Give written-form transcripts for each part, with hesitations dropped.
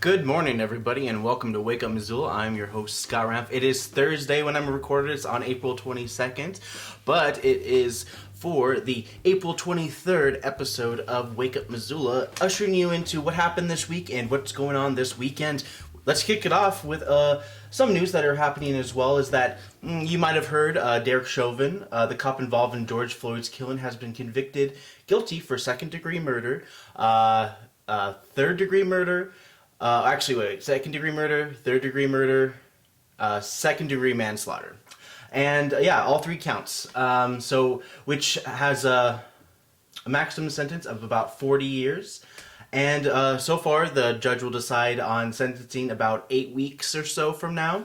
Good morning, everybody, and welcome to Wake Up Missoula. I'm your host, Scott Ramph. It is Thursday when I'm recording. It's on April 22nd, but it is for the April 23rd episode of Wake Up Missoula, ushering you into what happened this week and what's going on this weekend. Let's kick it off with some news that are happening as well. Is that you might have heard Derek Chauvin, the cop involved in George Floyd's killing, has been convicted guilty for second-degree murder, third-degree murder. Second-degree murder, third-degree murder, second-degree manslaughter. And, all three counts. Which has a maximum sentence of about 40 years. And so far, the judge will decide on sentencing about 8 weeks or so from now.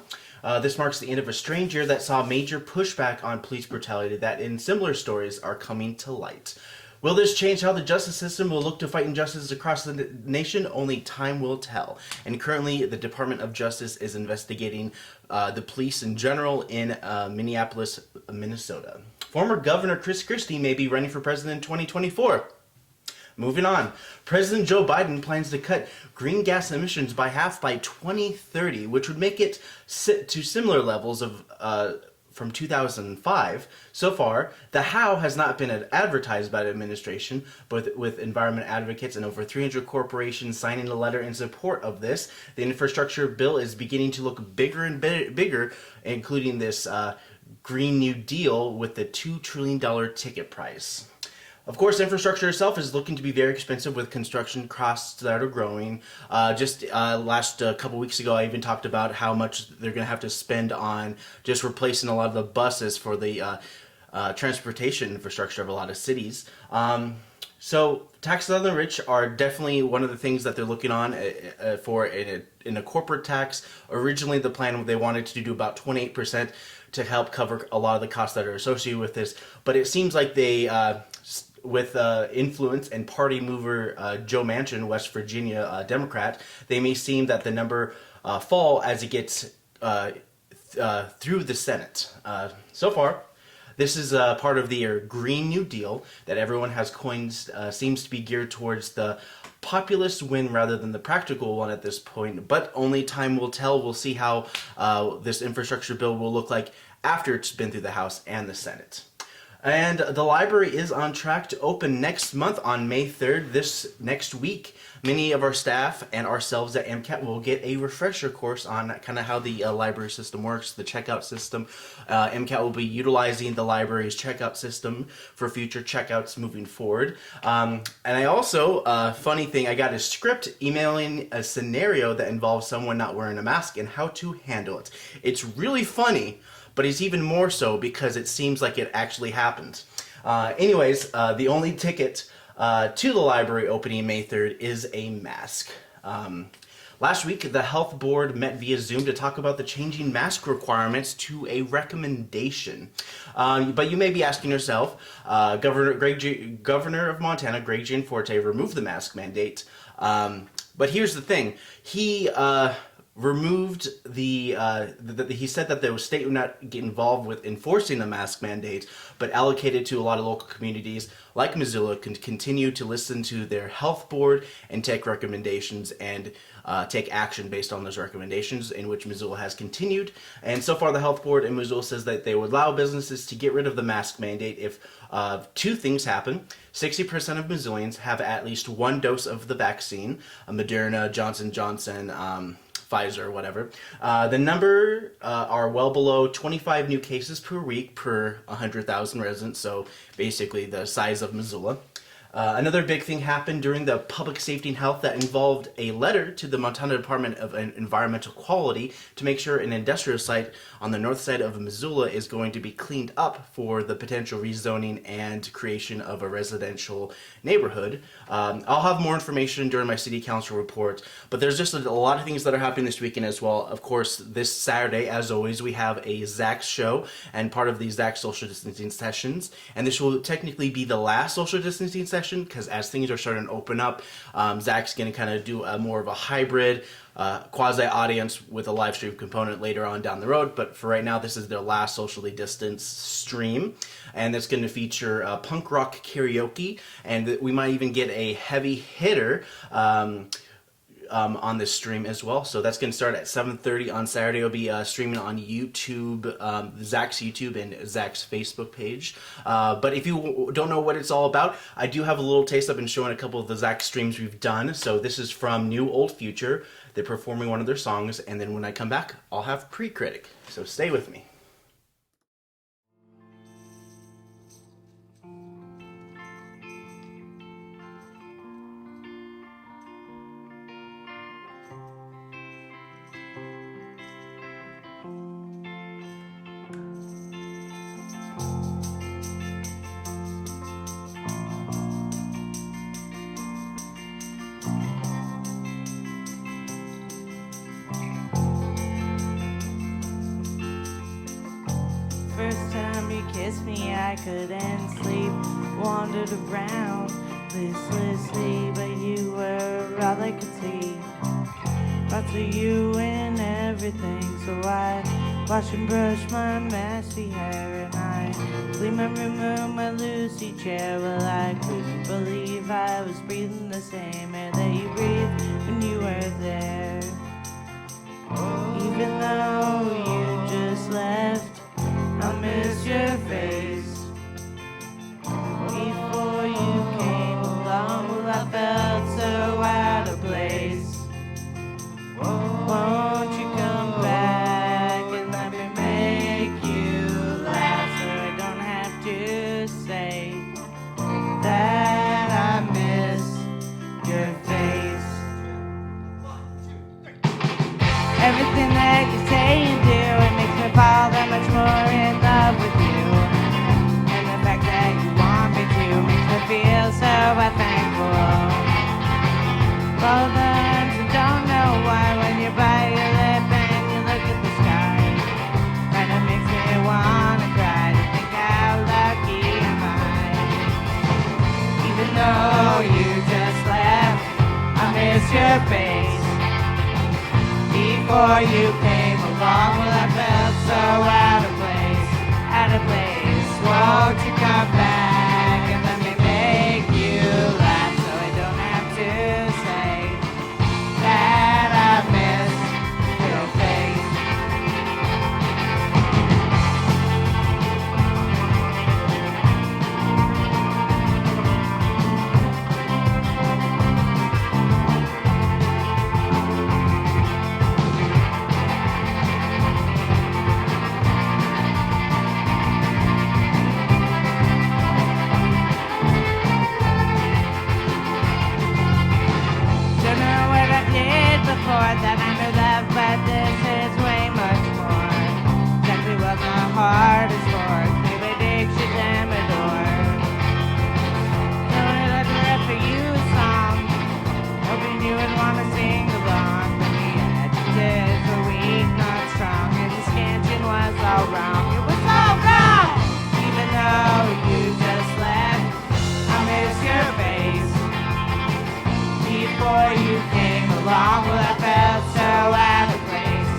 This marks the end of a strange year that saw major pushback on police brutality that in similar stories are coming to light. Will this change how the justice system will look to fight injustices across the nation? Only time will tell. And currently, the Department of Justice is investigating the police in general in Minneapolis, Minnesota. Former Governor Chris Christie may be running for president in 2024. Moving on, President Joe Biden plans to cut green gas emissions by half by 2030, which would make it to similar levels of from 2005. So far, the how has not been advertised by the administration, but with environment advocates and over 300 corporations signing a letter in support of this, the infrastructure bill is beginning to look bigger and bigger, including this Green New Deal with the $2 trillion ticket price. Of course, infrastructure itself is looking to be very expensive with construction costs that are growing. Last couple weeks ago, I even talked about how much they're going to have to spend on just replacing a lot of the buses for the transportation infrastructure of a lot of cities. So taxes on the rich are definitely one of the things that they're looking on for in a corporate tax. Originally, the plan, they wanted to do about 28% to help cover a lot of the costs that are associated with this. But it seems like they... with influence and party mover Joe Manchin, West Virginia Democrat, they may seem that the number fall as it gets through the Senate. So far, this is part of the Green New Deal that everyone has coined, seems to be geared towards the populist win rather than the practical one at this point, but only time will tell. We'll see how this infrastructure bill will look like after it's been through the House and the Senate. And the library is on track to open next month on May 3rd, this next week. Many of our staff and ourselves at MCAT will get a refresher course on kind of how the library system works, the checkout system. MCAT will be utilizing the library's checkout system for future checkouts moving forward. And I also, funny thing, I got a script emailing a scenario that involves someone not wearing a mask and how to handle it. It's really funny. But it's even more so because it seems like it actually happened. The only ticket to the library opening May 3rd is a mask. Last week, the health board met via Zoom to talk about the changing mask requirements to a recommendation. But you may be asking yourself, Governor of Montana, Greg Gianforte, removed the mask mandate. But here's the thing. He... removed he said that the state would not get involved with enforcing the mask mandate, but allocated to a lot of local communities like Missoula can continue to listen to their health board and take recommendations and take action based on those recommendations, in which Missoula has continued. And so far, the health board in Missoula says that they would allow businesses to get rid of the mask mandate if two things happen. 60% of Missoulians have at least one dose of the vaccine, Moderna, Johnson & Johnson, Pfizer, whatever. The number are well below 25 new cases per week per 100,000 residents, so basically the size of Missoula. Another big thing happened during the public safety and health that involved a letter to the Montana Department of Environmental Quality to make sure an industrial site on the north side of Missoula is going to be cleaned up for the potential rezoning and creation of a residential neighborhood. I'll have more information during my city council report, but there's just a lot of things that are happening this weekend as well. Of course, this Saturday, as always, we have a Zach show and part of the Zach social distancing sessions, and this will technically be the last social distancing session because as things are starting to open up, Zach's going to kind of do more of a hybrid quasi-audience with a live stream component later on down the road. But for right now, this is their last socially distanced stream, and it's going to feature punk rock karaoke, and we might even get a heavy hitter on this stream as well. So that's going to start at 7:30 on Saturday. It'll be streaming on YouTube, Zach's YouTube and Zach's Facebook page. But if you don't know what it's all about, I do have a little taste. I've been showing a couple of the Zach streams we've done. So this is from New Old Future. They're performing one of their songs, and then when I come back, I'll have Pre-Critic. So stay with me. First time you kissed me, I couldn't sleep. Wandered around listlessly, but you were all I could see. Thoughts of you and everything, so I wash and brush my messy hair, and I clean my room on my Lucy chair. Well, I couldn't believe I was breathing the same air that you breathed when you were there. Even though you just left, I miss your face. Before you came along, well, I felt so out of place. Won't you come back and let me make you laugh, so I don't have to say that I miss your face. Everything that you say and do, it makes me fall that much more in love with you. And the fact that you want me to makes me feel so thankful. All the times I don't know why, when you bite your lip and you look at the sky, and it makes me wanna cry to think how lucky am I. Even though you just left, I miss your face. Before you came along, well, I felt so out of place, out of place. Won't you come back and let me make you laugh, so I don't have to say that I miss your face. Don't know what I did before that I knew love, but this is way much more. Exactly what my heart is for. Maybe addiction and a door. So I'd rap for you a song, hoping you would want to sing along. But the adjectives were weak, not strong, and the scansion was all wrong. It was all wrong! Even though you just left, I miss your face. Before you came along, well, I felt so out of place,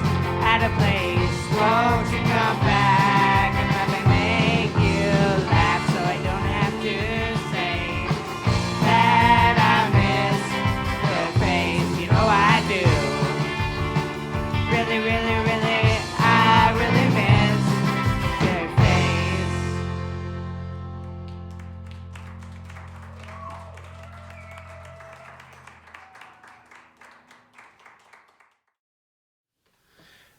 out of place. Won't you come back and let me make you laugh, so I don't have to say that I miss your face. You know I do. Really, really, really, I really miss your face.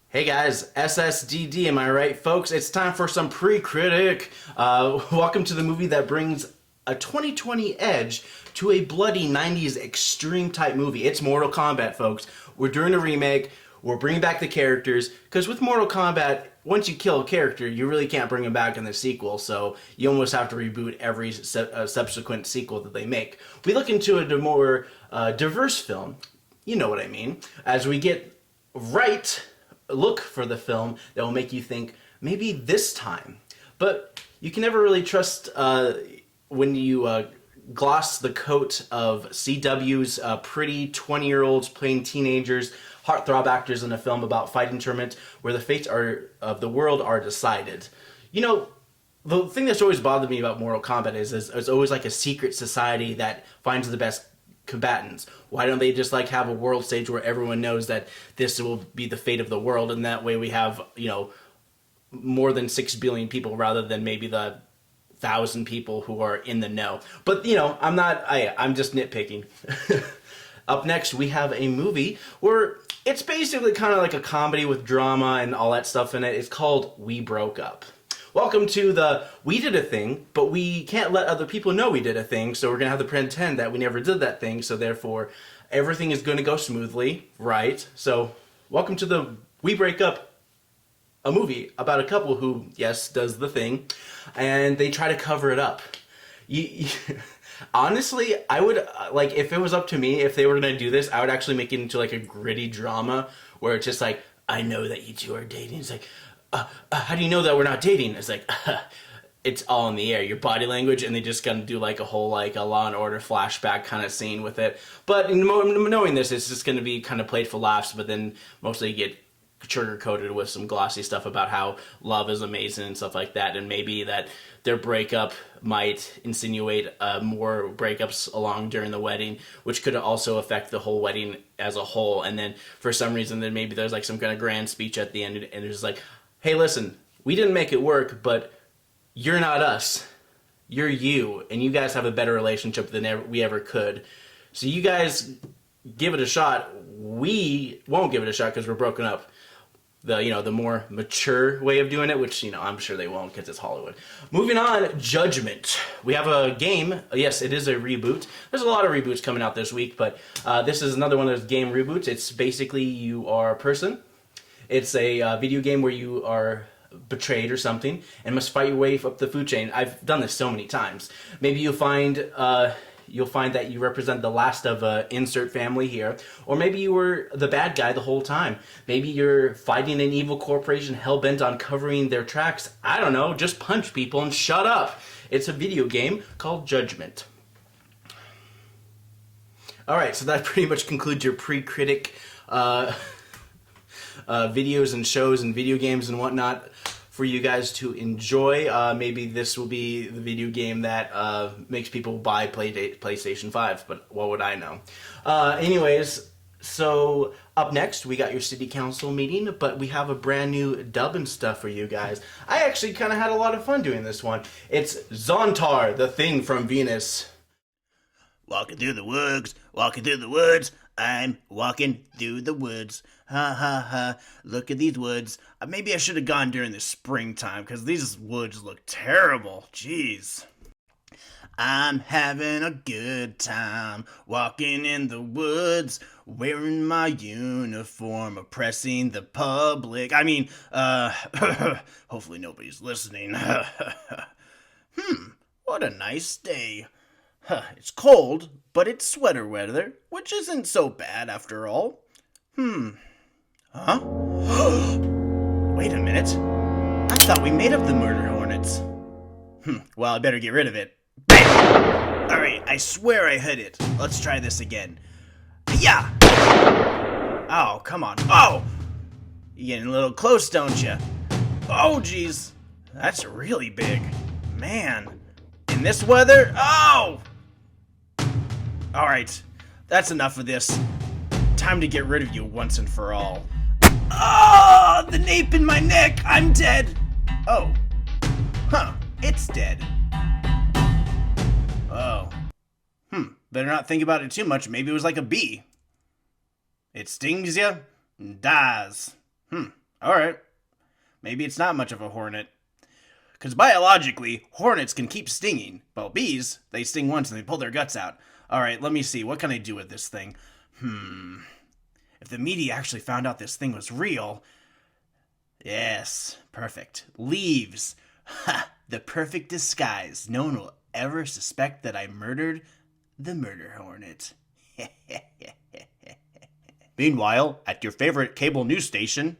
Hey guys, SSDD, am I right, folks? It's time for some Pre-Critic. Welcome to the movie that brings a 2020 edge to a bloody 90s extreme type movie. It's Mortal Kombat, folks. We're doing a remake. We're bringing back the characters, because with Mortal Kombat, once you kill a character, you really can't bring him back in the sequel, so you almost have to reboot every subsequent sequel that they make. We look into a more diverse film, you know what I mean, as we get right look for the film that will make you think, maybe this time. But you can never really trust when you gloss the coat of CW's pretty 20-year-olds playing teenagers, heartthrob actors in a film about fighting tournaments where the fates of the world are decided. You know, the thing that's always bothered me about Mortal Kombat is it's always like a secret society that finds the best combatants? Why don't they just like have a world stage where everyone knows that this will be the fate of the world, and that way we have, you know, more than 6 billion people rather than maybe the 1,000 people who are in the know. But you know, I'm just nitpicking. Up next, we have a movie where it's basically kind of like a comedy with drama and all that stuff in it. It's called We Broke Up. Welcome to the we did a thing, but we can't let other people know we did a thing, so we're going to have to pretend that we never did that thing, so therefore everything is going to go smoothly, right? So, welcome to the We Break Up, a movie about a couple who, yes, does the thing, and they try to cover it up. Honestly, I would, like, if it was up to me, if they were going to do this, I would actually make it into, like, a gritty drama, where it's just like, I know that you two are dating. It's like, how do you know that we're not dating? It's like, it's all in the air, your body language, and they just gonna do like a whole like a Law and Order flashback kind of scene with it. But knowing this, it's just gonna be kind of played for laughs, but then mostly get sugar coated with some glossy stuff about how love is amazing and stuff like that, and maybe that their breakup might insinuate more breakups along during the wedding, which could also affect the whole wedding as a whole. And then for some reason, then maybe there's like some kind of grand speech at the end, and it's like, hey, listen, we didn't make it work, but you're not us. You're you, and you guys have a better relationship than we ever could. So you guys give it a shot. We won't give it a shot because we're broken up. The more mature way of doing it, which, you know, I'm sure they won't because it's Hollywood. Moving on, Judgment. We have a game. Yes, it is a reboot. There's a lot of reboots coming out this week, but this is another one of those game reboots. It's basically you are a person. It's a video game where you are betrayed or something and must fight your way up the food chain. I've done this so many times. Maybe you'll find that you represent the last of a insert family here, or maybe you were the bad guy the whole time. Maybe you're fighting an evil corporation hell-bent on covering their tracks. I don't know, just punch people and shut up. It's a video game called Judgment. Alright, so that pretty much concludes your Pre-Critic videos and shows and video games and whatnot for you guys to enjoy. Maybe this will be the video game that makes people buy PlayStation 5, but what would I know? Anyways, so up next, we got your city council meeting, but we have a brand new dub and stuff for you guys. I actually kind of had a lot of fun doing this one. It's Zontar, the thing from Venus. Walking through the woods, I'm walking through the woods. Ha ha ha, look at these woods. Maybe I should have gone during the springtime, because these woods look terrible. Jeez. I'm having a good time, walking in the woods, wearing my uniform, oppressing the public. Hopefully nobody's listening. What a nice day. It's cold, but it's sweater weather, which isn't so bad after all. Huh? Wait a minute. I thought we made up the murder hornets. Well, I better get rid of it. Bam! Alright, I swear I hit it. Let's try this again. Yeah! Oh, come on. Oh! You're getting a little close, don't you? Oh, jeez. That's really big. Man. In this weather? Oh! Alright, that's enough of this. Time to get rid of you once and for all. Oh, the nape in my neck! I'm dead! Oh. Huh, it's dead. Oh. Better not think about it too much. Maybe it was like a bee. It stings you and dies. Alright. Maybe it's not much of a hornet. Because biologically, hornets can keep stinging, while bees, they sting once and they pull their guts out. Alright, let me see. What can I do with this thing? If the media actually found out this thing was real... Yes, perfect. Leaves. Ha! The perfect disguise. No one will ever suspect that I murdered the murder hornet. Meanwhile, at your favorite cable news station...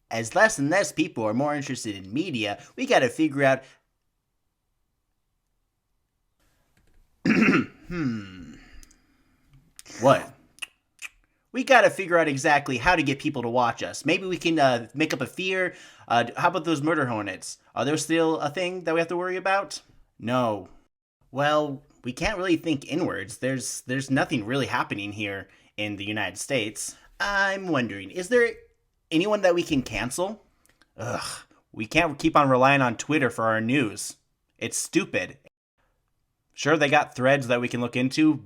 As less and less people are more interested in media, we gotta figure out... What? We gotta figure out exactly how to get people to watch us. Maybe we can make up a fear. How about those murder hornets? Are those still a thing that we have to worry about? No. Well, We can't really think inwards. There's nothing really happening here in the United States. I'm wondering, is there anyone that we can cancel? Ugh, we can't keep on relying on Twitter for our news. It's stupid. Sure, they got threads that we can look into,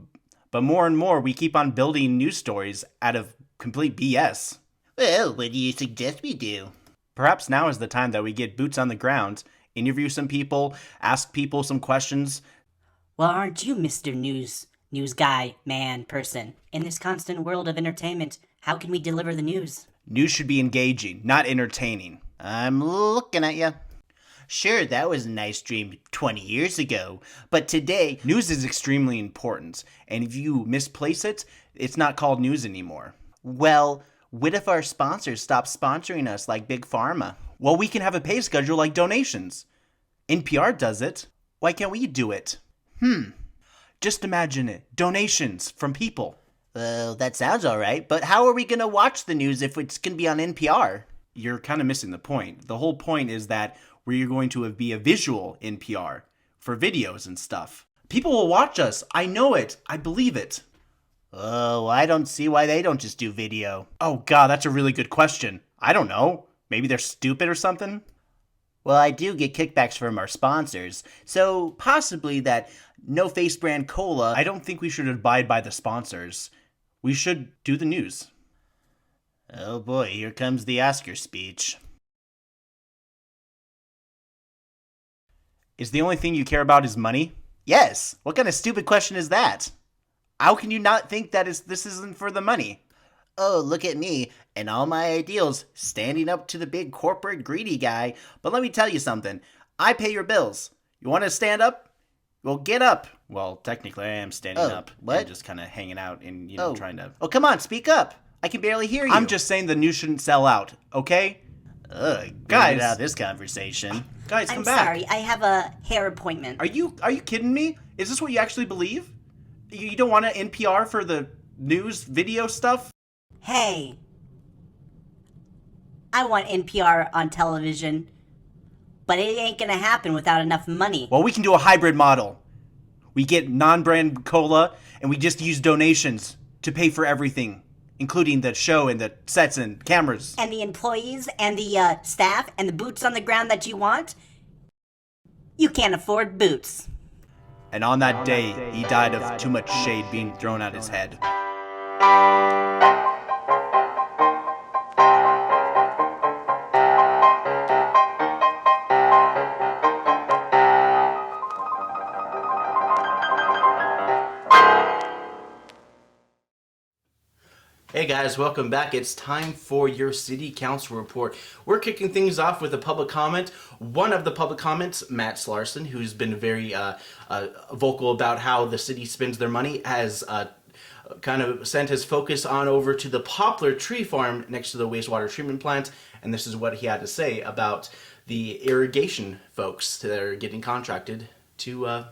but more and more we keep on building news stories out of complete BS. Well, what do you suggest we do? Perhaps now is the time that we get boots on the ground, interview some people, ask people some questions. Well, aren't you Mr. News guy, man, person? In this constant world of entertainment, how can we deliver the news? News should be engaging, not entertaining. I'm looking at you. Sure, that was a nice dream 20 years ago, but today... News is extremely important, and if you misplace it, it's not called news anymore. Well, what if our sponsors stop sponsoring us like Big Pharma? Well, we can have a pay schedule like donations. NPR does it. Why can't we do it? Just imagine it. Donations from people. Well, that sounds alright, but how are we gonna watch the news if it's gonna be on NPR? You're kind of missing the point. The whole point is that we're going to be a visual NPR for videos and stuff. People will watch us. I know it. I believe it. Oh, I don't see why they don't just do video. Oh, God, that's a really good question. I don't know. Maybe they're stupid or something? Well, I do get kickbacks from our sponsors, so possibly that No Face brand cola... I don't think we should abide by the sponsors. We should do the news. Oh boy, here comes the Oscar speech. Is the only thing you care about is money? Yes! What kind of stupid question is that? How can you not think that this isn't for the money? Oh, look at me and all my ideals standing up to the big corporate greedy guy. But let me tell you something. I pay your bills. You want to stand up? Well, get up. Well, technically I am standing up. What? And just kind of hanging out and, trying to... Oh, come on, speak up. I can barely hear you. I'm just saying the news shouldn't sell out, okay? Guys. Guys. Get out of this conversation. Guys, come I'm back. sorry, I have a hair appointment. Are you kidding me? Is this what you actually believe? You don't want an NPR for the news video stuff? Hey, I want NPR on television, but it ain't gonna happen without enough money. Well, we can do a hybrid model. We get non-brand cola, and we just use donations to pay for everything, including the show and the sets and cameras. And the employees and the staff and the boots on the ground that you want, you can't afford boots. And on that day, he died of too much shade being thrown at his head. Hey guys, welcome back. It's time for your City Council report. We're kicking things off with a public comment. One of the public comments, Matt Slarson, who's been very vocal about how the city spends their money, has kind of sent his focus on over to the Poplar Tree Farm next to the wastewater treatment plant, and this is what he had to say about the irrigation folks that are getting contracted to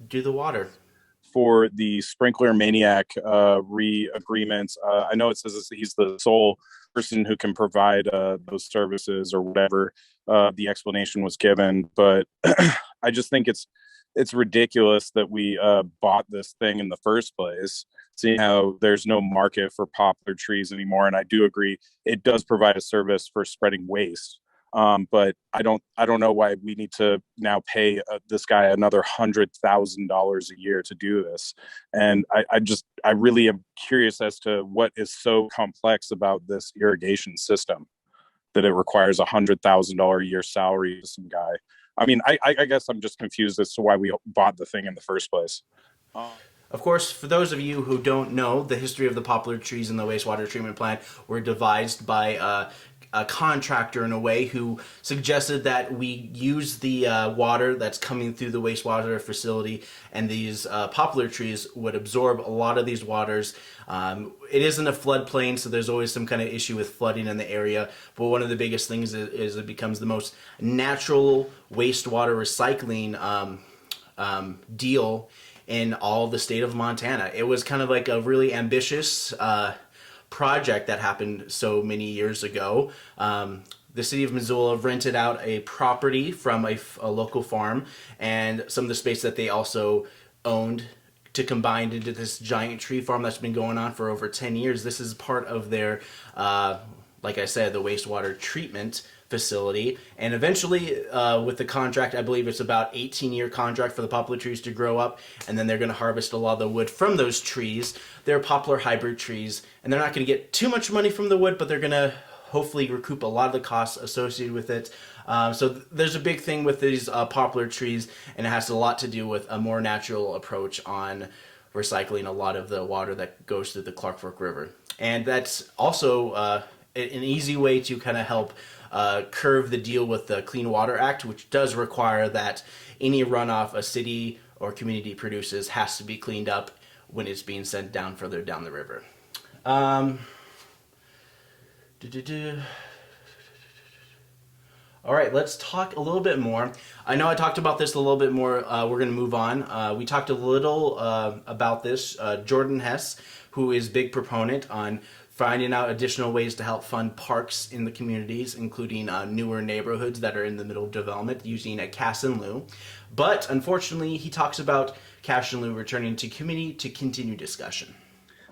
do the water. For the Sprinkler Maniac re-agreements. I know it says he's the sole person who can provide those services or whatever the explanation was given, but I just think it's ridiculous that we bought this thing in the first place, seeing how there's no market for poplar trees anymore. And I do agree it does provide a service for spreading waste. But I don't know why we need to now pay this guy another $100,000 a year to do this. And I really am curious as to what is so complex about this irrigation system that it requires $100,000 a year salary to some guy. I mean, I guess I'm just confused as to why we bought the thing in the first place. Of course, for those of you who don't know, the history of the poplar trees in the wastewater treatment plant were devised by a contractor in a way who suggested that we use the water that's coming through the wastewater facility, and these poplar trees would absorb a lot of these waters. It isn't a floodplain, so there's always some kind of issue with flooding in the area, but one of the biggest things is it becomes the most natural wastewater recycling deal in all the state of Montana. It was kind of like a really ambitious project that happened so many years ago. The city of Missoula rented out a property from a local farm, and some of the space that they also owned to combine into this giant tree farm that's been going on for over 10 years. This is part of their, like I said, the wastewater treatment facility. And eventually, with the contract, I believe it's about 18-year contract for the poplar trees to grow up, and then they're going to harvest a lot of the wood from those trees. They're poplar hybrid trees, and they're not going to get too much money from the wood, but they're going to hopefully recoup a lot of the costs associated with it. There's a big thing with these poplar trees, and it has a lot to do with a more natural approach on recycling a lot of the water that goes through the Clark Fork River. And that's also an easy way to kind of help curve the deal with the Clean Water Act, which does require that any runoff a city or community produces has to be cleaned up when it's being sent down further down the river. All right, let's talk a little bit more. I know I talked about this a little bit more. We're going to move on. We talked a little about this. Jordan Hess, who is big proponent on finding out additional ways to help fund parks in the communities, including newer neighborhoods that are in the middle of development using a cash in lieu. But unfortunately, he talks about cash in lieu returning to committee to continue discussion.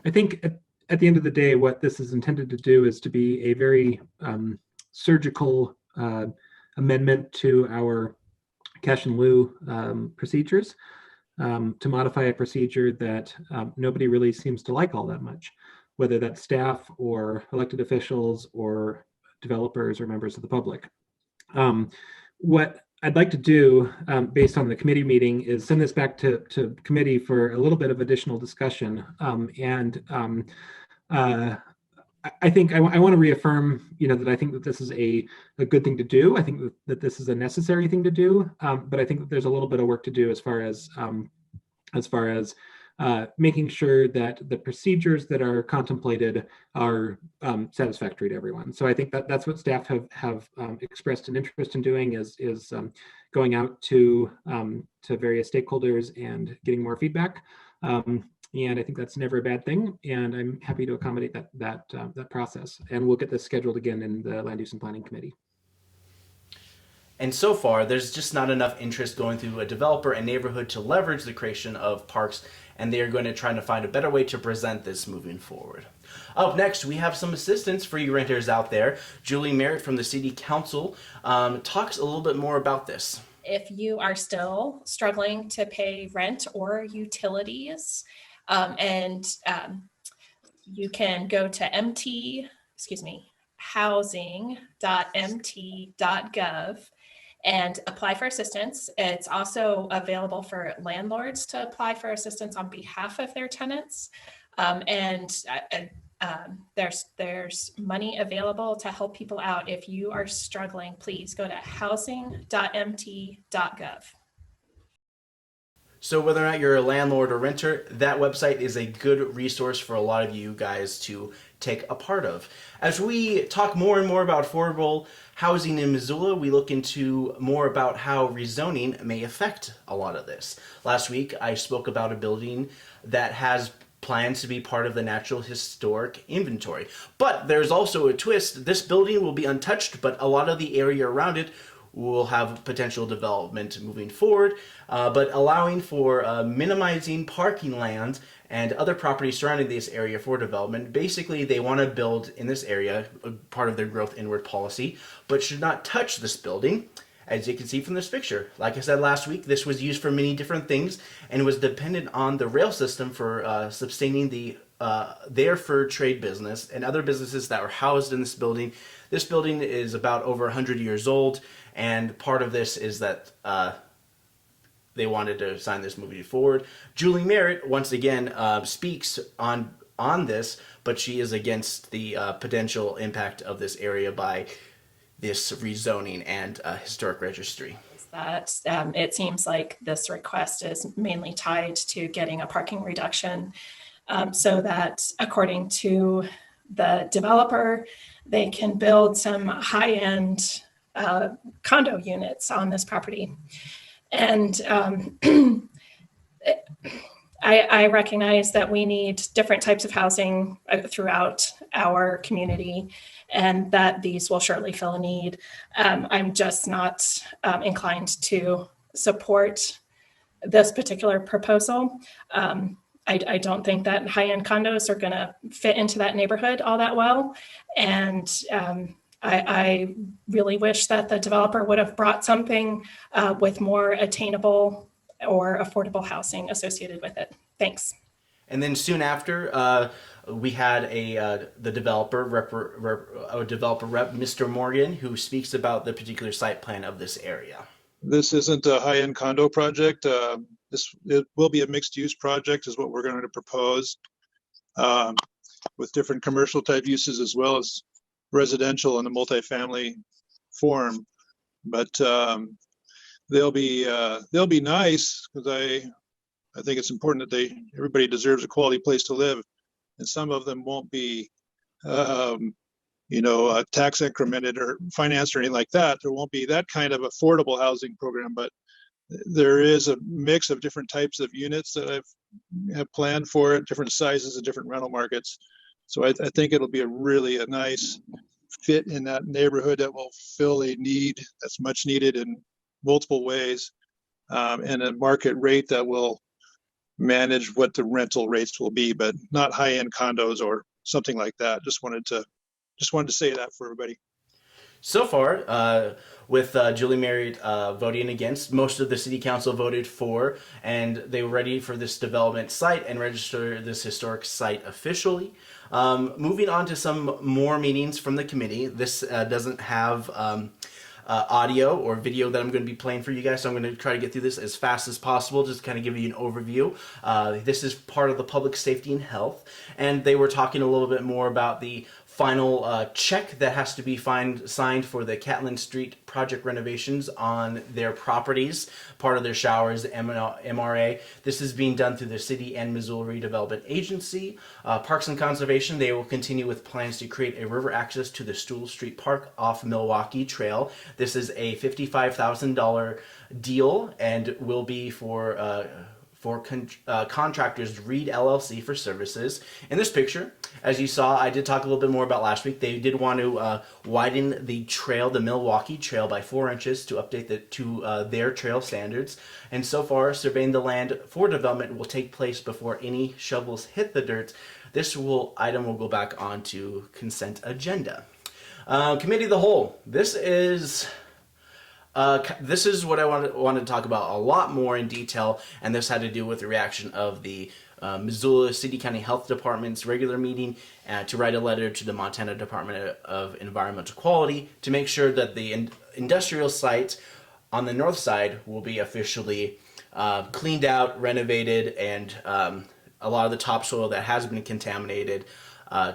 I think at the end of the day, what this is intended to do is to be a very surgical amendment to our cash in lieu procedures, to modify a procedure that nobody really seems to like all that much, whether that's staff or elected officials or developers or members of the public. What I'd like to do, based on the committee meeting, is send this back to committee for a little bit of additional discussion. I think I want to reaffirm, that I think that this is a good thing to do. I think that this is a necessary thing to do, but I think that there's a little bit of work to do as far as making sure that the procedures that are contemplated are satisfactory to everyone. So I think that that's what staff have expressed an interest in doing, is going out to various stakeholders and getting more feedback. And I think that's never a bad thing, and I'm happy to accommodate that process. And we'll get this scheduled again in the Land Use and Planning Committee. And so far, there's just not enough interest going through a developer and neighborhood to leverage the creation of parks, and they are going to try to find a better way to present this moving forward. Up next, we have some assistance for you renters out there. Julie Merritt from the City Council talks a little bit more about this. If you are still struggling to pay rent or utilities, you can go to housing.mt.gov and apply for assistance. It's also available for landlords to apply for assistance on behalf of their tenants. There's money available to help people out. If you are struggling, please go to housing.mt.gov. So whether or not you're a landlord or renter, that website is a good resource for a lot of you guys to take a part of. As we talk more and more about affordable housing in Missoula, we look into more about how rezoning may affect a lot of this. Last week, I spoke about a building that has plans to be part of the Natural Historic Inventory. But there's also a twist. This building will be untouched, but a lot of the area around it will have potential development moving forward, but allowing for minimizing parking lands and other properties surrounding this area for development. Basically, they want to build in this area, part of their growth inward policy, but should not touch this building. As you can see from this picture, like I said last week, this was used for many different things and was dependent on the rail system for sustaining their fur trade business and other businesses that were housed in this building. This building is about over 100 years old, and part of this is that they wanted to sign this moving forward. Julie Merritt, once again, speaks on this, but she is against the potential impact of this area by this rezoning and historic registry. That it seems like this request is mainly tied to getting a parking reduction, so that according to the developer, they can build some high-end condo units on this property. And I recognize that we need different types of housing throughout our community, and that these will surely fill a need. I'm just not inclined to support this particular proposal. I don't think that high-end condos are going to fit into that neighborhood all that well. And I really wish that the developer would have brought something with more attainable or affordable housing associated with it. Thanks. And then soon after, we had the developer rep, Mr. Morgan, who speaks about the particular site plan of this area. This isn't a high-end condo project. It will be a mixed-use project, is what we're going to propose, with different commercial type uses as well as residential in the multifamily form. But they'll be nice, because I think it's important that everybody deserves a quality place to live, and some of them won't be tax incremented or financed or anything like that. There won't be that kind of affordable housing program, but there is a mix of different types of units that I have planned for it, different sizes and different rental markets. So I think it'll be a nice fit in that neighborhood that will fill a need that's much needed in multiple ways, and a market rate that will manage what the rental rates will be, but not high-end condos or something like that. Just wanted to say that for everybody. So far, with Julie Merritt voting against, most of the city council voted for, and they were ready for this development site and register this historic site officially. Moving on to some more meetings from the committee. This doesn't have audio or video that I'm going to be playing for you guys, so I'm going to try to get through this as fast as possible, just kind of give you an overview. This is part of the public safety and health, and they were talking a little bit more about the final check that has to be signed for the Catlin Street project renovations on their properties, part of their showers, MRA. This is being done through the City and Missoula Redevelopment Agency. Parks and Conservation, they will continue with plans to create a river access to the Stool Street Park off Milwaukee Trail. This is a $55,000 deal and will be for contractors Reed LLC for services. In this picture, as you saw, I did talk a little bit more about last week. They did want to widen the trail, the Milwaukee Trail, by 4 inches to update to their trail standards. And so far, surveying the land for development will take place before any shovels hit the dirt. This item will go back onto consent agenda. Committee of the Whole. This is what I wanted to talk about a lot more in detail, and this had to do with the reaction of the Missoula City County Health Department's regular meeting to write a letter to the Montana Department of Environmental Quality to make sure that the industrial site on the north side will be officially cleaned out, renovated, and a lot of the topsoil that has been contaminated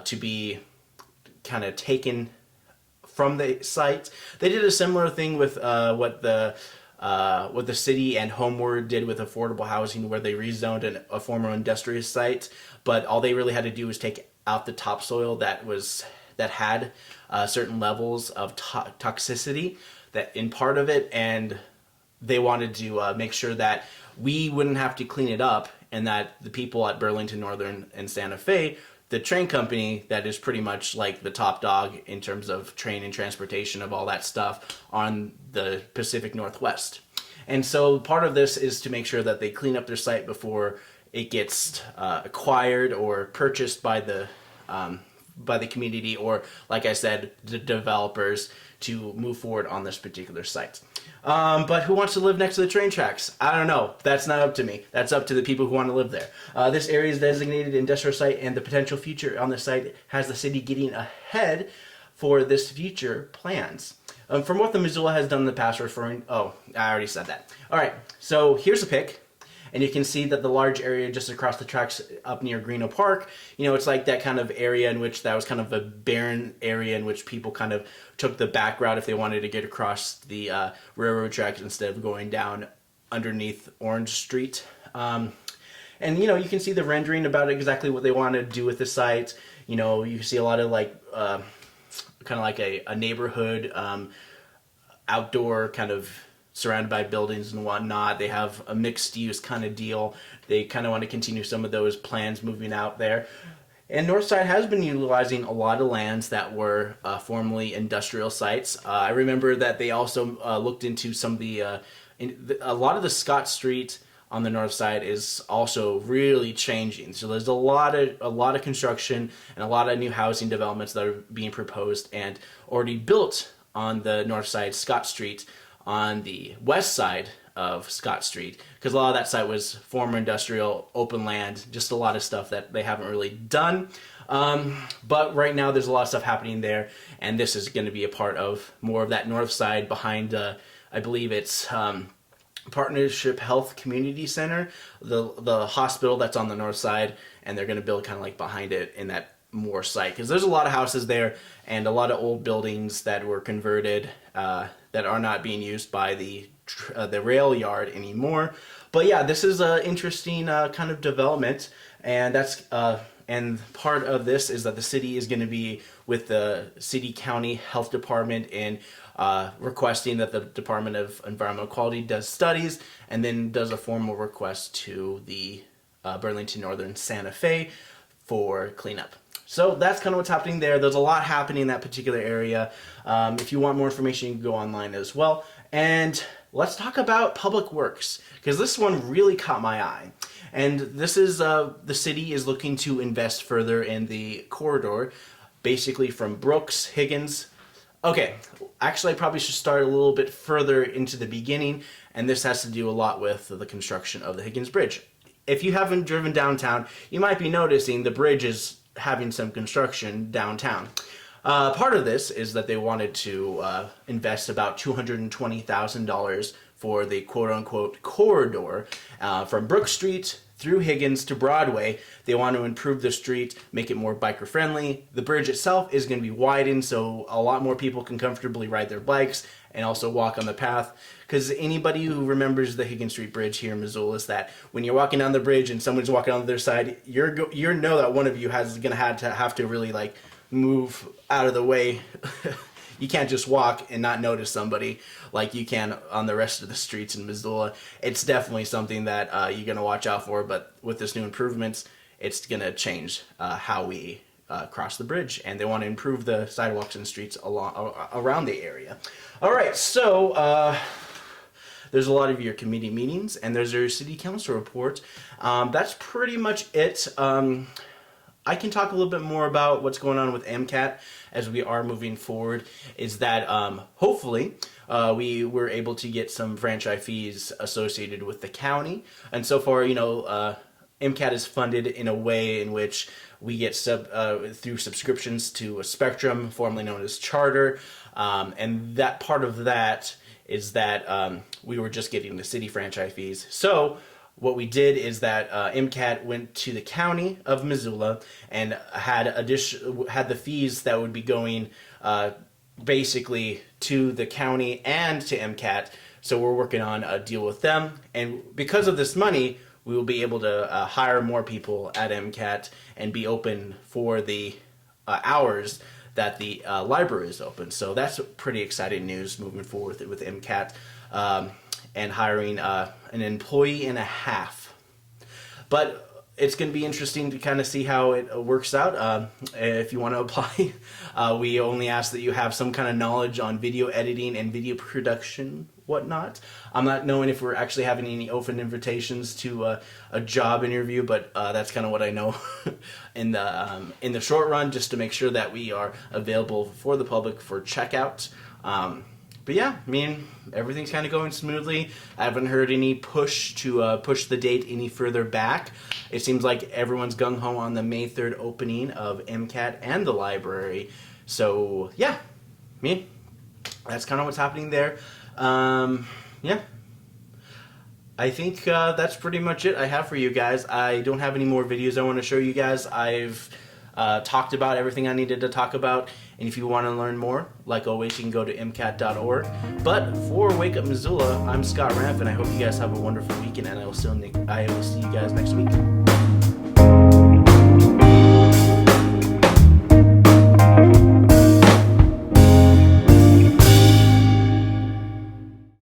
to be kind of taken from the site. They did a similar thing with what the city and Homeward did with affordable housing, where they rezoned a former industrial site, but all they really had to do was take out the topsoil that had certain levels of toxicity that in part of it, and they wanted to make sure that we wouldn't have to clean it up, and that the people at Burlington Northern and Santa Fe, the train company that is pretty much like the top dog in terms of train and transportation of all that stuff on the Pacific Northwest. And so part of this is to make sure that they clean up their site before it gets acquired or purchased by the community, or, like I said, the developers, to move forward on this particular site. But who wants to live next to the train tracks? I don't know. That's not up to me. That's up to the people who want to live there. This area is designated industrial site, and the potential future on the site has the city getting ahead for this future plans. From what the Missoula has done in the past, I already said that. All right, so here's a pic. And you can see that the large area just across the tracks up near Greeno Park, it's like that kind of area in which that was kind of a barren area in which people kind of took the back route if they wanted to get across the railroad tracks instead of going down underneath Orange Street. And you can see the rendering about exactly what they want to do with the site. You can see a lot of kind of like a neighborhood outdoor kind of surrounded by buildings and whatnot. They have a mixed use kind of deal. They kind of want to continue some of those plans moving out there. And Northside has been utilizing a lot of lands that were formerly industrial sites. I remember that they also looked into some of a lot of the Scott Street on the north side is also really changing. So there's a lot of construction and a lot of new housing developments that are being proposed and already built on the north side, Scott Street, on the west side of Scott Street, because a lot of that site was former industrial open land, just a lot of stuff that they haven't really done. But right now there's a lot of stuff happening there, and this is going to be a part of more of that north side behind, I believe it's Partnership Health Community Center, the hospital that's on the north side, and they're going to build kind of like behind it in that more site, because there's a lot of houses there and a lot of old buildings that were converted that are not being used by the rail yard anymore. But yeah, this is an interesting kind of development, and that's and part of this is that the city is going to be with the city county health department in requesting that the Department of Environmental Quality does studies and then does a formal request to the Burlington Northern Santa Fe for cleanup. So that's kind of what's happening there. There's a lot happening in that particular area. If you want more information, you can go online as well. And let's talk about Public Works, because this one really caught my eye. And this is the city is looking to invest further in the corridor, basically from Brooks, Higgins. Okay, actually I probably should start a little bit further into the beginning, and this has to do a lot with the construction of the Higgins Bridge. If you haven't driven downtown, you might be noticing the bridge is having some construction downtown. Part of this is that they wanted to invest about $220,000 for the quote-unquote corridor from Brook Street through Higgins to Broadway. They want to improve the street, make it more biker friendly. The bridge itself is going to be widened so a lot more people can comfortably ride their bikes and also walk on the path. Because anybody who remembers the Higgins Street Bridge here in Missoula is that when you're walking down the bridge and someone's walking on the other side, you know that one of you is going to have to really like move out of the way. You can't just walk and not notice somebody like you can on the rest of the streets in Missoula. It's definitely something that you're going to watch out for, but with this new improvements, it's going to change how we cross the bridge, and they want to improve the sidewalks and streets around the area. All right, so there's a lot of your committee meetings, and there's your city council report. That's pretty much it. I can talk a little bit more about what's going on with MCAT as we are moving forward, is that hopefully we were able to get some franchise fees associated with the county. And so far, MCAT is funded in a way in which we get through subscriptions to a Spectrum, formerly known as Charter. And that part of that is that we were just getting the city franchise fees. So what we did is that MCAT went to the county of Missoula and had the fees that would be going basically to the county and to MCAT. So we're working on a deal with them, and because of this money, we will be able to hire more people at MCAT and be open for the hours that the library is open. So that's pretty exciting news moving forward with MCAT. And hiring an employee and a half. But it's going to be interesting to kind of see how it works out. If you want to apply, we only ask that you have some kind of knowledge on video editing and video production, whatnot. I'm not knowing if we're actually having any open invitations to a job interview, but that's kind of what I know in the short run, just to make sure that we are available for the public for checkout. But yeah, I mean, everything's kind of going smoothly. I haven't heard any push to push the date any further back. It seems like everyone's gung-ho on the May 3rd opening of MCAT and the library. So yeah, I mean, that's kind of what's happening there. Yeah. I think that's pretty much it I have for you guys. I don't have any more videos I want to show you guys. I've talked about everything I needed to talk about, and if you want to learn more, like always, you can go to mcat.org. But for Wake Up Missoula, I'm Scott Ramp, and I hope you guys have a wonderful weekend, and I will see you guys next week.